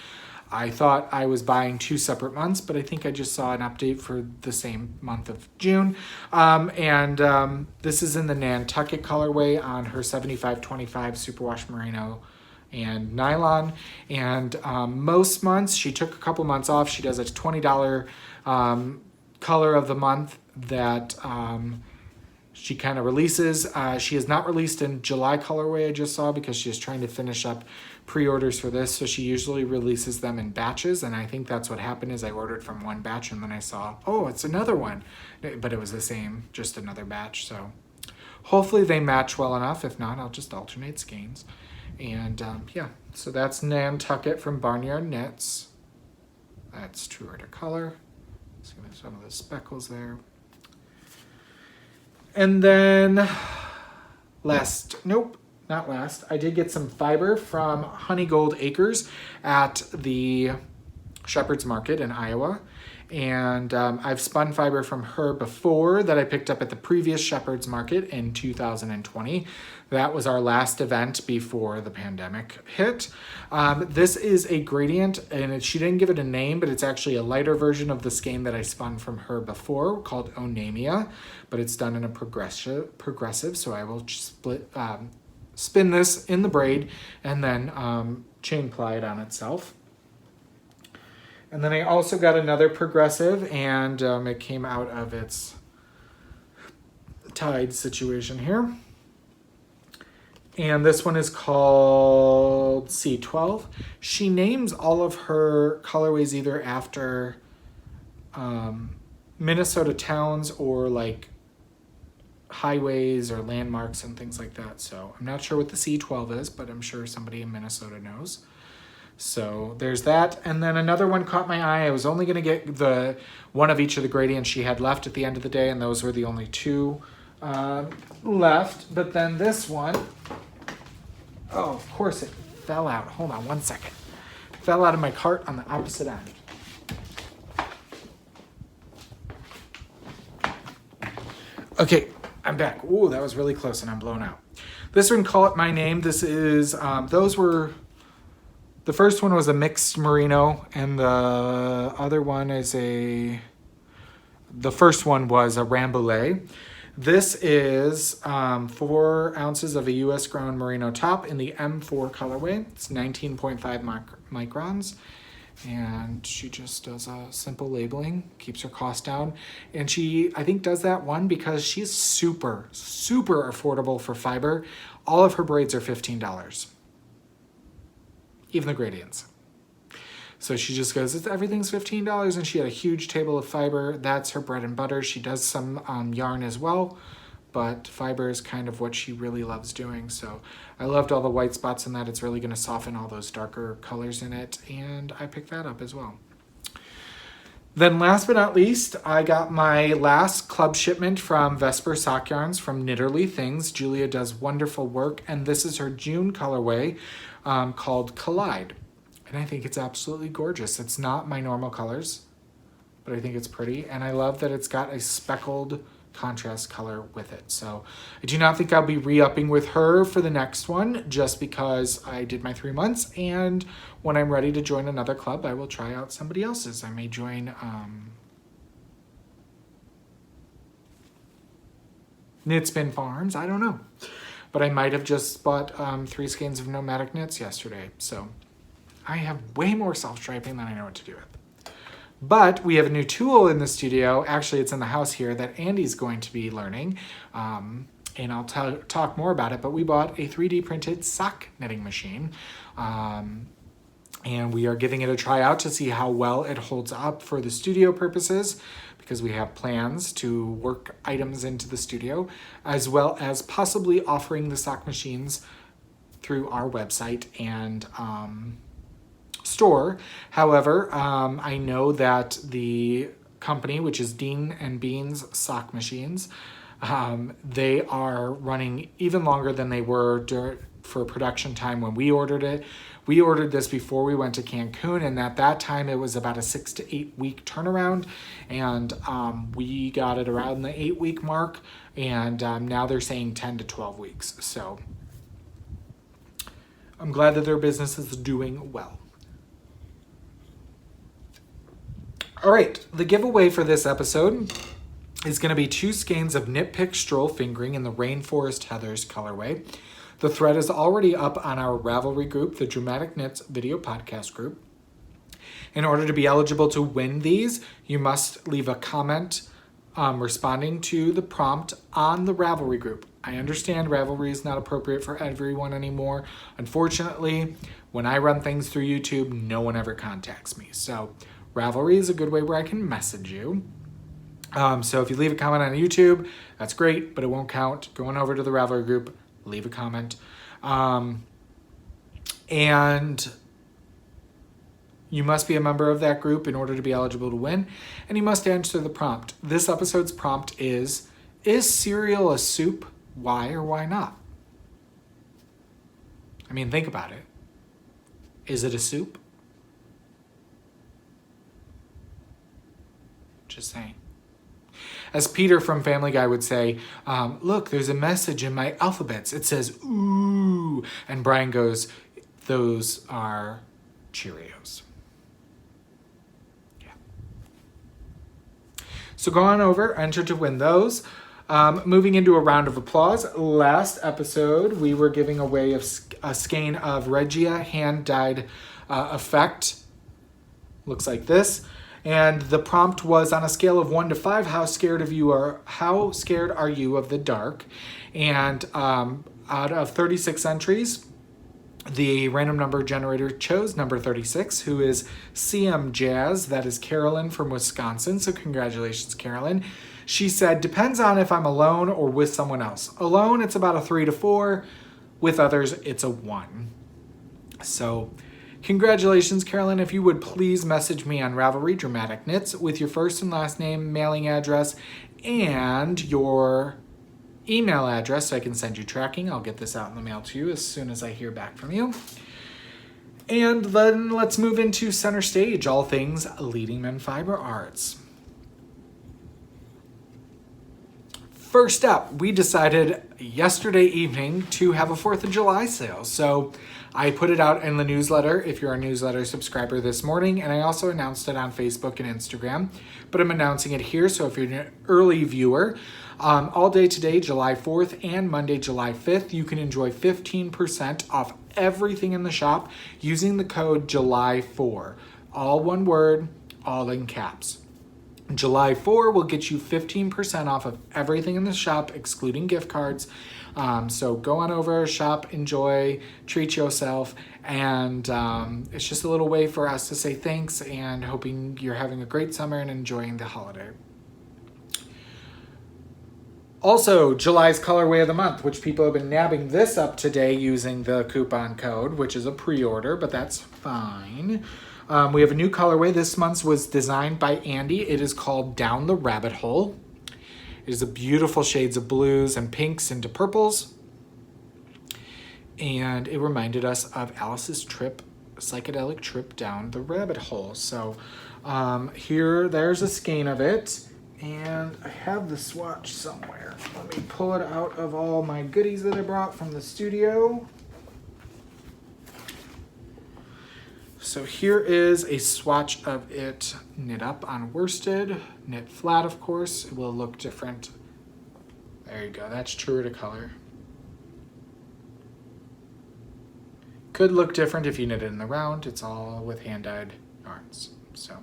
I thought I was buying 2 separate months, but I think I just saw an update for the same month of June. This is in the Nantucket colorway on her 75-25 superwash merino and nylon. And most months, she took a couple months off. She does a $20 color of the month that she kind of releases. She is not released in July colorway, I just saw, because she is trying to finish up pre-orders for this. So she usually releases them in batches. And I think that's what happened is I ordered from one batch and then I saw, oh, it's another one. But it was the same, just another batch. So hopefully they match well enough. If not, I'll just alternate skeins. And yeah, so that's Nantucket from Barnyard Knits. That's True Art of Color. See some of the speckles there. And then not last, I did get some fiber from Honey Gold Acres at the Shepherd's Market in Iowa. And I've spun fiber from her before that I picked up at the previous Shepherd's Market in 2020. That was our last event before the pandemic hit. This is a gradient, and she didn't give it a name, but it's actually a lighter version of the skein that I spun from her before called Onamia, but it's done in a progressive. So I will spin this in the braid and then chain ply it on itself. And then I also got another progressive, and it came out of its tied situation here. And this one is called C12. She names all of her colorways either after Minnesota towns or like highways or landmarks and things like that. So I'm not sure what the C12 is, but I'm sure somebody in Minnesota knows. So there's that. And then another one caught my eye. I was only going to get the one of each of the gradients she had left at the end of the day, and those were the only two left. But then this one, oh, of course it fell out. Hold on one second. Fell out of my cart on the opposite end. Okay, I'm back. Ooh, that was really close and I'm blown out. This one, Call It My Name. This is, the first one was a mixed merino, and the other one is the first one was a Rambouillet. This is 4 ounces of a U.S. grown merino top in the M4 colorway. It's 19.5 microns. And she just does a simple labeling, keeps her cost down. And she, I think, does that one because she's super, super affordable for fiber. All of her braids are $15. Even the gradients. So she just goes, everything's $15, and she had a huge table of fiber. That's her bread and butter. She does some yarn as well, but fiber is kind of what she really loves doing. So I loved all the white spots in that. It's really going to soften all those darker colors in it, and I picked that up as well. Then last but not least, I got my last club shipment from Vesper Sock Yarns from Knitterly Things. Julia does wonderful work, and this is her June colorway called Collide. And I think it's absolutely gorgeous. It's not my normal colors, but I think it's pretty. And I love that it's got a speckled contrast color with it. So I do not think I'll be re-upping with her for the next one just because I did my 3 months. And when I'm ready to join another club, I will try out somebody else's. I may join Knit Spin Farms. I don't know. But I might have just bought 3 skeins of Nomadic Knits yesterday. So I have way more self-striping than I know what to do with. But we have a new tool in the studio. Actually, it's in the house here that Andy's going to be learning. And I'll talk more about it. But we bought a 3D printed sock knitting machine. And we are giving it a try out to see how well it holds up for the studio purposes, because we have plans to work items into the studio, as well as possibly offering the sock machines through our website and store. However, I know that the company, which is Dean and Bean's Sock Machines, they are running even longer than they were for production time when we ordered it. We ordered this before we went to Cancun, and at that time it was about a 6 to 8 week turnaround, and we got it around the 8 week mark, and now they're saying 10 to 12 weeks. So I'm glad that their business is doing well. All right, the giveaway for this episode is going to be 2 skeins of Knit Pick Stroll Fingering in the Rainforest Heathers colorway. The thread is already up on our Ravelry group, the Dramatic Knits video podcast group. In order to be eligible to win these, you must leave a comment responding to the prompt on the Ravelry group. I understand Ravelry is not appropriate for everyone anymore. Unfortunately, when I run things through YouTube, no one ever contacts me. So Ravelry is a good way where I can message you. So if you leave a comment on YouTube, that's great, but it won't count. Going over to the Ravelry group, leave a comment. And you must be a member of that group in order to be eligible to win, and you must answer the prompt. This episode's prompt is cereal a soup? Why or why not? I mean, think about it. Is it a soup? Just saying. As Peter from Family Guy would say, look, there's a message in my alphabets. It says, ooh. And Brian goes, those are Cheerios. Yeah. So go on over, enter to win those. Moving into a round of applause. Last episode, we were giving away a skein of Regia hand-dyed effect. Looks like this. And the prompt was on a scale of 1 to 5, how scared are you of the dark? And out of 36 entries, the random number generator chose number 36, who is CM Jazz. That is Carolyn from Wisconsin. So congratulations, Carolyn. She said, depends on if I'm alone or with someone else. Alone, it's about a 3 to 4. With others, it's a 1. So congratulations, Carolyn. If you would please message me on Ravelry Dramatic Knits with your first and last name, mailing address, and your email address so I can send you tracking. I'll get this out in the mail to you as soon as I hear back from you. And then let's move into center stage, all things Leading Men Fiber Arts. First up, we decided yesterday evening to have a 4th of July sale. So I put it out in the newsletter if you're a newsletter subscriber this morning, and I also announced it on Facebook and Instagram, but I'm announcing it here. So if you're an early viewer, all day today, July 4th and Monday, July 5th, you can enjoy 15% off everything in the shop using the code July4. All one word, all in caps. July 4 will get you 15% off of everything in the shop, excluding gift cards. So go on over, shop, enjoy, treat yourself, and it's just a little way for us to say thanks and hoping you're having a great summer and enjoying the holiday. Also, July's colorway of the month, which people have been nabbing this up today using the coupon code, which is a pre-order, but that's fine. We have a new colorway. This month's was designed by Andy. It is called Down the Rabbit Hole. It is a beautiful shades of blues and pinks into purples. And it reminded us of Alice's psychedelic trip down the rabbit hole. So there's a skein of it. And I have the swatch somewhere. Let me pull it out of all my goodies that I brought from the studio. So here is a swatch of it knit up on worsted, knit flat, of course. It will look different. There you go, that's truer to color. Could look different if you knit it in the round. It's all with hand-dyed yarns. So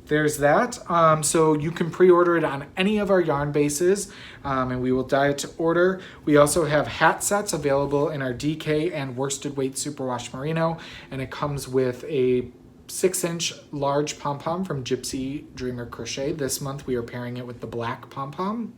there's that. So you can pre-order it on any of our yarn bases, and we will dye it to order. We also have hat sets available in our DK and worsted weight superwash merino, and it comes with a 6-inch large pom-pom from Gypsy Dreamer Crochet. This month we are pairing it with the black pom-pom.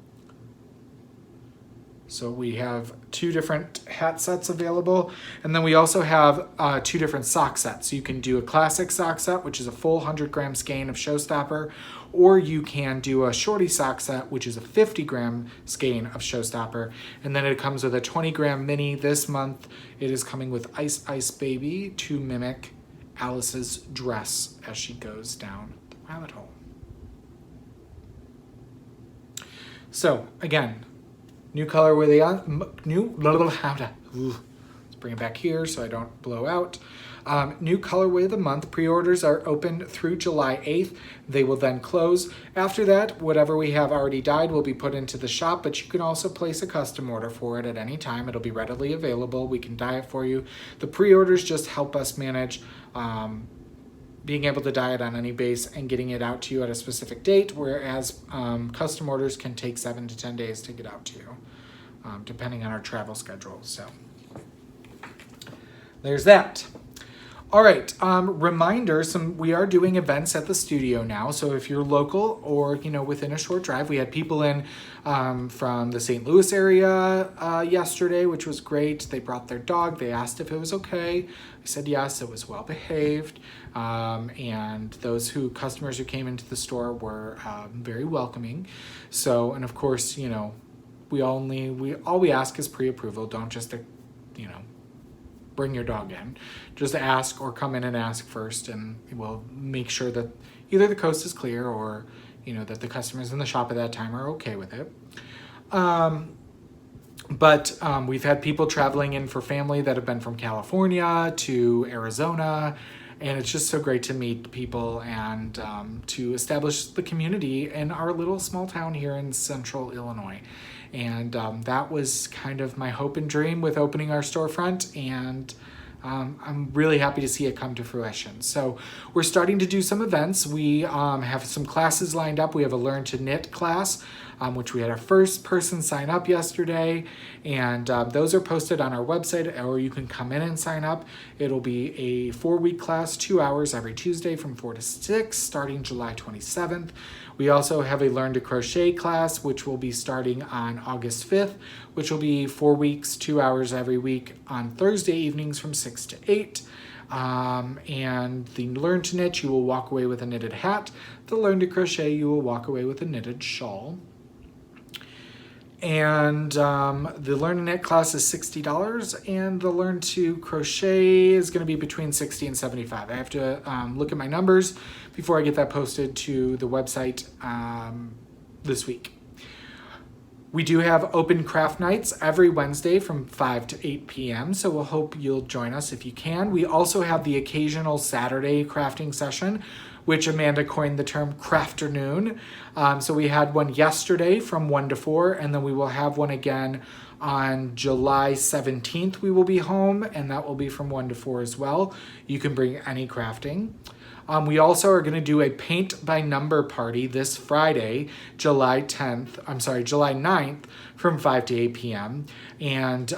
So we have 2 different hat sets available. And then we also have 2 different sock sets. So you can do a classic sock set, which is a full 100-gram skein of Showstopper, or you can do a shorty sock set, which is a 50-gram skein of Showstopper. And then it comes with a 20-gram mini. This month it is coming with Ice Ice Baby to mimic Alice's dress as she goes down the rabbit hole. So again, new color with let's bring it back here so I don't blow out. New colorway of the month. Pre-orders are open through July 8th. They will then close. After that, whatever we have already dyed will be put into the shop, but you can also place a custom order for it at any time. It'll be readily available. We can dye it for you. The pre-orders just help us manage being able to diet on any base and getting it out to you at a specific date, whereas custom orders can take 7 to 10 days to get out to you, depending on our travel schedule. So there's that. All right, reminder, we are doing events at the studio now. So if you're local or, within a short drive, we had people in from the St. Louis area yesterday, which was great. They brought their dog. They asked if it was okay. I said yes, it was well behaved. And those customers who came into the store were very welcoming. So, and of course, all we ask is pre-approval. Don't just, bring your dog in. Just ask or come in and ask first, and we'll make sure that either the coast is clear or, that the customers in the shop at that time are okay with it. But we've had people traveling in for family that have been from California to Arizona, and it's just so great to meet people and to establish the community in our little small town here in central Illinois. And that was kind of my hope and dream with opening our storefront, and I'm really happy to see it come to fruition. So we're starting to do some events. We have some classes lined up. We have a Learn to Knit class, which we had our first person sign up yesterday, and those are posted on our website, or you can come in and sign up. It'll be a 4-week class, 2 hours every Tuesday from 4 to 6, starting July 27th. We also have a Learn to Crochet class, which will be starting on August 5th, which will be 4 weeks, 2 hours every week on Thursday evenings from 6 to 8. And the Learn to Knit, you will walk away with a knitted hat. The Learn to Crochet, you will walk away with a knitted shawl. And the Learn to Knit class is $60, and the Learn to Crochet is going to be between $60 and $75. I have to look at my numbers before I get that posted to the website this week. We do have open craft nights every Wednesday from 5 to 8 p.m., so we'll hope you'll join us if you can. We also have the occasional Saturday crafting session, which Amanda coined the term crafternoon. So we had one yesterday from 1 to 4, and then we will have one again on July 17th. We will be home, and that will be from 1 to 4 as well. You can bring any crafting. We also are going to do a paint by number party this Friday, July 9th from 5 to 8 p.m. And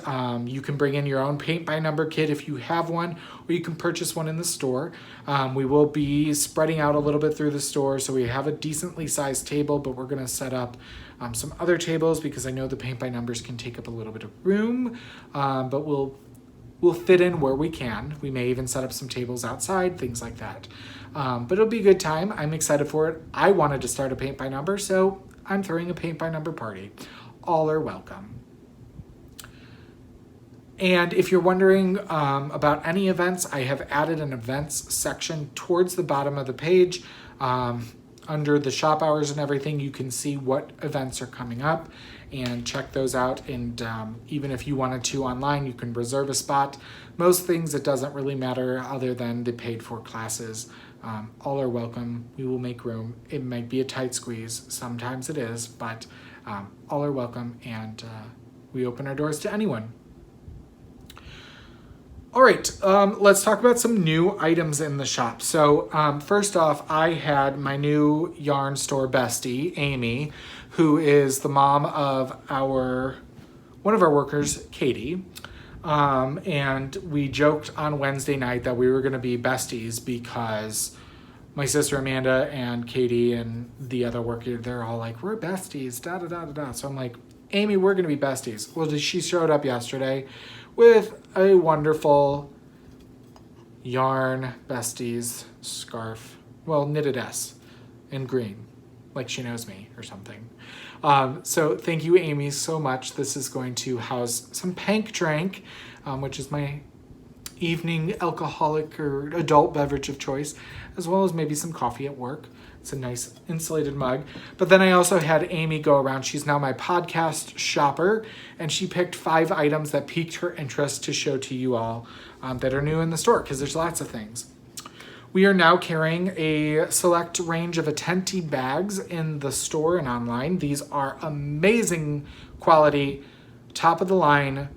you can bring in your own paint by number kit if you have one, or you can purchase one in the store. We will be spreading out a little bit through the store, so we have a decently sized table, but we're going to set up some other tables because I know the paint by numbers can take up a little bit of room, but we'll fit in where we can. We may even set up some tables outside, things like that. But it'll be a good time. I'm excited for it. I wanted to start a paint by number, so I'm throwing a paint by number party. All are welcome. And if you're wondering about any events, I have added an events section towards the bottom of the page. Under the shop hours and everything, you can see what events are coming up and check those out. And even if you wanted to online, you can reserve a spot. Most things, it doesn't really matter other than the paid for classes. All are welcome. We will make room. It might be a tight squeeze. Sometimes it is, but all are welcome, and we open our doors to anyone. All right, let's talk about some new items in the shop. So first off, I had my new yarn store bestie, Amy, who is the mom of one of our workers, Katie. And we joked on Wednesday night that we were going to be besties because my sister Amanda and Katie and the other worker, they're all like, we're besties, da da da da da. So I'm like, Amy, we're going to be besties. Well, she showed up yesterday with a wonderful yarn besties scarf, well, knitted S in green, like she knows me or something. So thank you, Amy, so much. This is going to house some Pank Drink, which is my evening alcoholic or adult beverage of choice, as well as maybe some coffee at work. It's a nice insulated mug. But then I also had Amy go around. She's now my podcast shopper, and she picked 5 items that piqued her interest to show to you all that are new in the store, because there's lots of things. We are now carrying a select range of Attenti bags in the store and online. These are amazing quality, top of the line,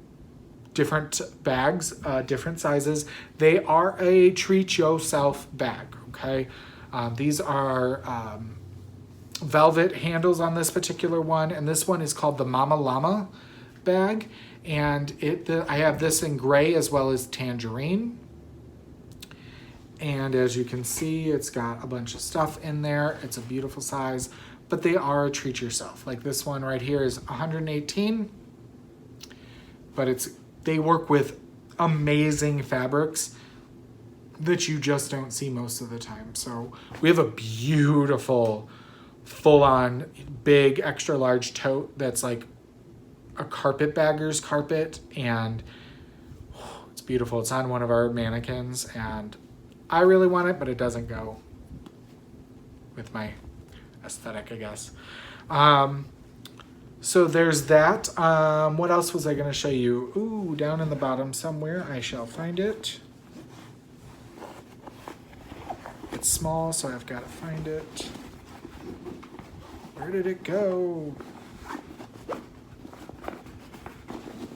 different bags, different sizes. They are a treat yourself bag. okay? These are velvet handles on this particular one, and this one is called the Mama Llama bag, and I have this in gray as well as tangerine. And as you can see, it's got a bunch of stuff in there. It's a beautiful size, but they are a treat yourself. Like this one right here is 118, but they work with amazing fabrics that you just don't see most of the time. So we have a beautiful full-on big extra large tote that's like a carpetbagger's carpet, and it's beautiful. It's on one of our mannequins, and I really want it, but it doesn't go with my aesthetic, I guess. So there's that. What else was I going to show you? Ooh, down in the bottom somewhere. I shall find it. It's small, so I've got to find it. Where did it go?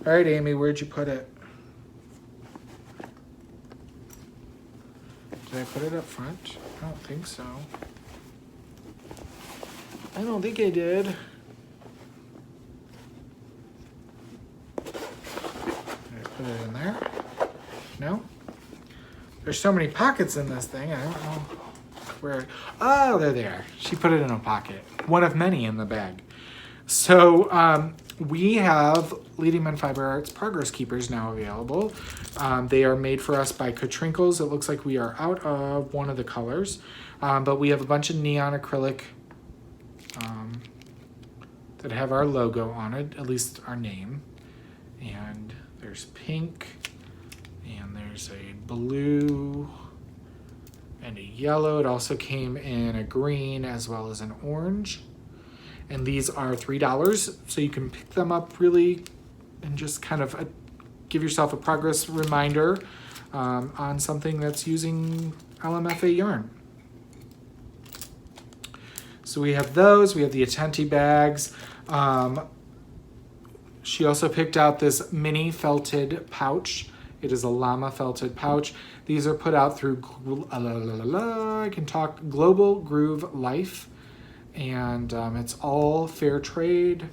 All right, Amy, where'd you put it? Did I put it up front? I don't think so. I don't think I did. Did I put it in there? No? There's so many pockets in this thing, I don't know where. Oh, there they are. She put it in a pocket. One of many in the bag. So we have Leading Men Fiber Arts Progress Keepers now available. They are made for us by Katrinkles. It looks like we are out of one of the colors, but we have a bunch of neon acrylic that have our logo on it, at least our name. And there's pink, and there's a blue, and a yellow. It also came in a green as well as an orange. And these are $3, so you can pick them up really and just kind of give yourself a progress reminder on something that's using LMFA yarn. So we have those. We have the Attenti bags. She also picked out this mini felted pouch. It is a llama felted pouch. These are put out through Global Groove Life. And it's all fair trade.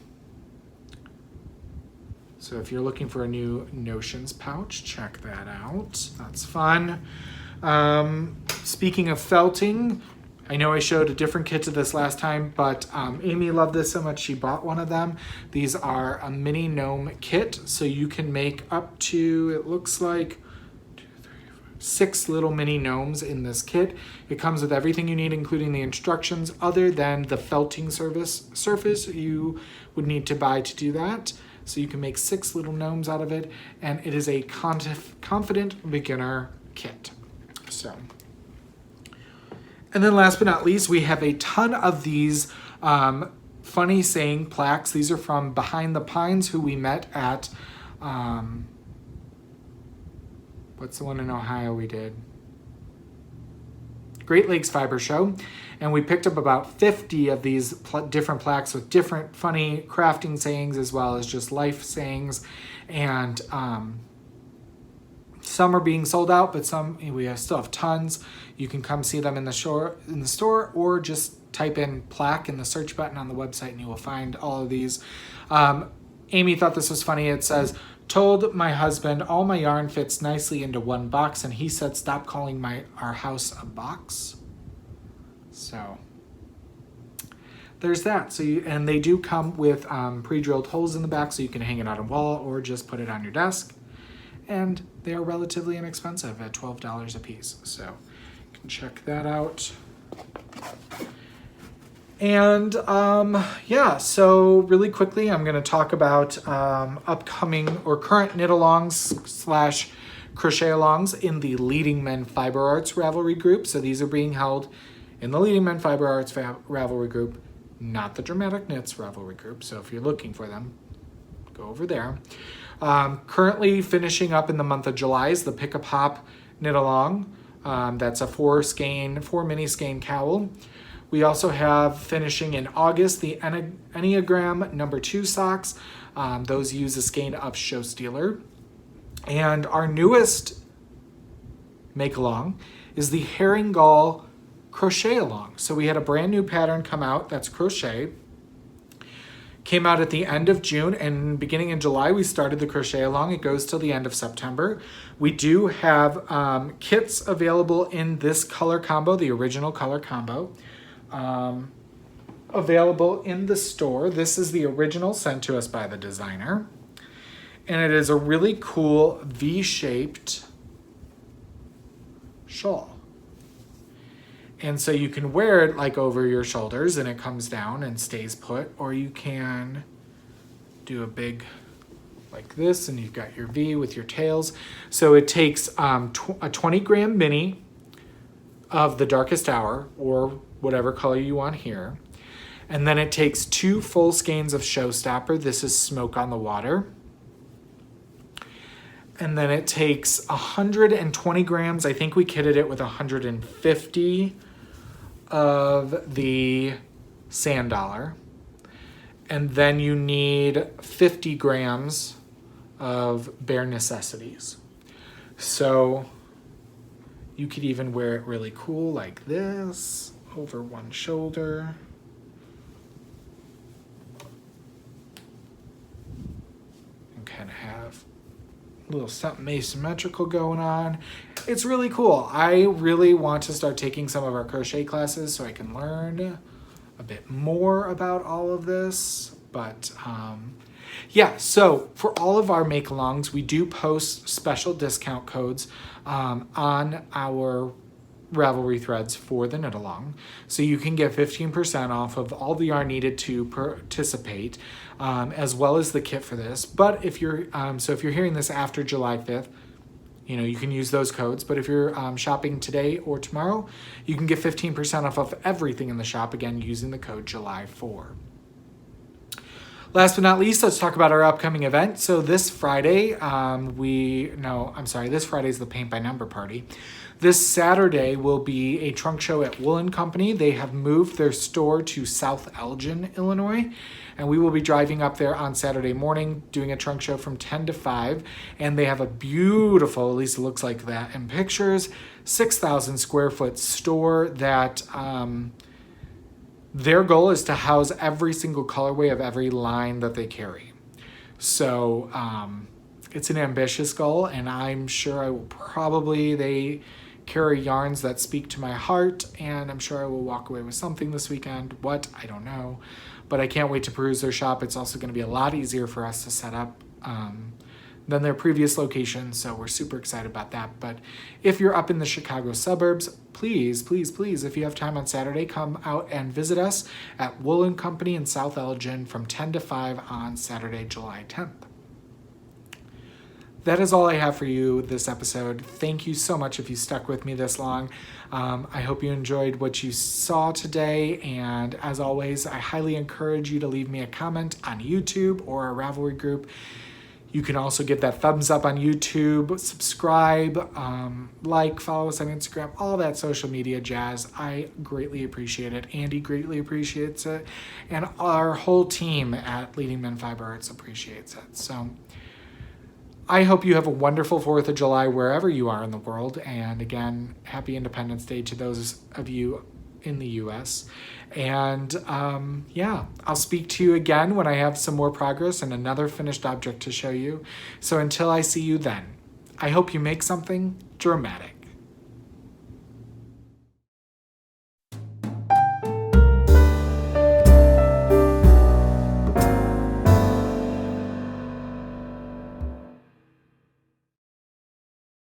So if you're looking for a new Notions pouch, check that out. That's fun. Speaking of felting, I know I showed a different kit to this last time, but Amy loved this so much she bought one of them. These are a mini gnome kit, so you can make up to, it looks like, 6 little mini gnomes in this kit. It comes with everything you need, including the instructions, other than the felting surface you would need to buy to do that. So you can make 6 little gnomes out of it, and it is a confident beginner kit. So, and then last but not least, we have a ton of these funny saying plaques. These are from Behind the Pines, who we met at what's the one in Ohio we did? Great Lakes Fiber Show. And we picked up about 50 of these different plaques with different funny crafting sayings as well as just life sayings. And some are being sold out, but some we still have tons. You can come see them in the store, or just type in plaque in the search button on the website and you will find all of these. Amy thought this was funny. It says, told my husband all my yarn fits nicely into one box, and he said stop calling our house a box. So there's that. So and they do come with pre-drilled holes in the back, so you can hang it on a wall or just put it on your desk. And they are relatively inexpensive at $12 a piece. So you can check that out. And yeah, so really quickly, I'm going to talk about upcoming or current knit-alongs / crochet-alongs in the Leading Men Fiber Arts Ravelry group. So these are being held in the Leading Men Fiber Arts Ravelry group, not the Dramatic Knits Ravelry group. So if you're looking for them, go over there. Currently finishing up in the month of July is the Pick a Pop knit-along. That's a 4 mini skein cowl. We also have finishing in August the Enneagram number 2 socks. Those use a skein of Show Stealer. And our newest make-along is the Herring Gull crochet along. So we had a brand new pattern come out that's crochet. Came out at the end of June, and beginning in July, we started the crochet along. It goes till the end of September. We do have kits available in this color combo, the original color combo, available in the store. This is the original sent to us by the designer. And it is a really cool V-shaped shawl. And so you can wear it like over your shoulders and it comes down and stays put, or you can do a big like this and you've got your V with your tails. So it takes a 20-gram mini of the darkest hour, or whatever color you want here. And then it takes 2 full skeins of Showstopper. This is Smoke on the Water. And then it takes 120 grams. I think we kitted it with 150 of the Sand Dollar. And then you need 50 grams of Bare Necessities. So you could even wear it really cool like this, over one shoulder. And kind of have a little something asymmetrical going on. It's really cool. I really want to start taking some of our crochet classes so I can learn a bit more about all of this. But yeah, so for all of our make-alongs, we do post special discount codes on our Ravelry threads for the knit along. So you can get 15% off of all the yarn needed to participate, as well as the kit for this. But if you're, so if you're hearing this after July 5th, you know, you can use those codes. But if you're shopping today or tomorrow, you can get 15% off of everything in the shop, again, using the code July4. Last but not least, let's talk about our upcoming event. So this Friday, this Friday's the Paint by Number party. This Saturday will be a trunk show at Woolen Company. They have moved their store to South Elgin, Illinois, and we will be driving up there on Saturday morning, doing a trunk show from 10 to 5, and they have a beautiful, at least it looks like that in pictures, 6,000 square foot store that their goal is to house every single colorway of every line that they carry. So it's an ambitious goal, and I'm sure I will they carry yarns that speak to my heart, and I'm sure I will walk away with something this weekend. What? I don't know. But I can't wait to peruse their shop. It's also going to be a lot easier for us to set up than their previous location, so we're super excited about that. But if you're up in the Chicago suburbs, please, please, please, if you have time on Saturday, come out and visit us at Woolen Company in South Elgin from 10 to 5 on Saturday, July 10th. That is all I have for you this episode. Thank you so much if you stuck with me this long. I hope you enjoyed what you saw today, and as always, I highly encourage you to leave me a comment on YouTube or our Ravelry group. You can also give that thumbs up on YouTube, subscribe, follow us on Instagram, all that social media jazz. I greatly appreciate it. Andy greatly appreciates it. And our whole team at Leading Men Fiber Arts appreciates it. So I hope you have a wonderful 4th of July wherever you are in the world. And again, happy Independence Day to those of you in the U.S. And I'll speak to you again when I have some more progress and another finished object to show you. So until I see you then, I hope you make something dramatic.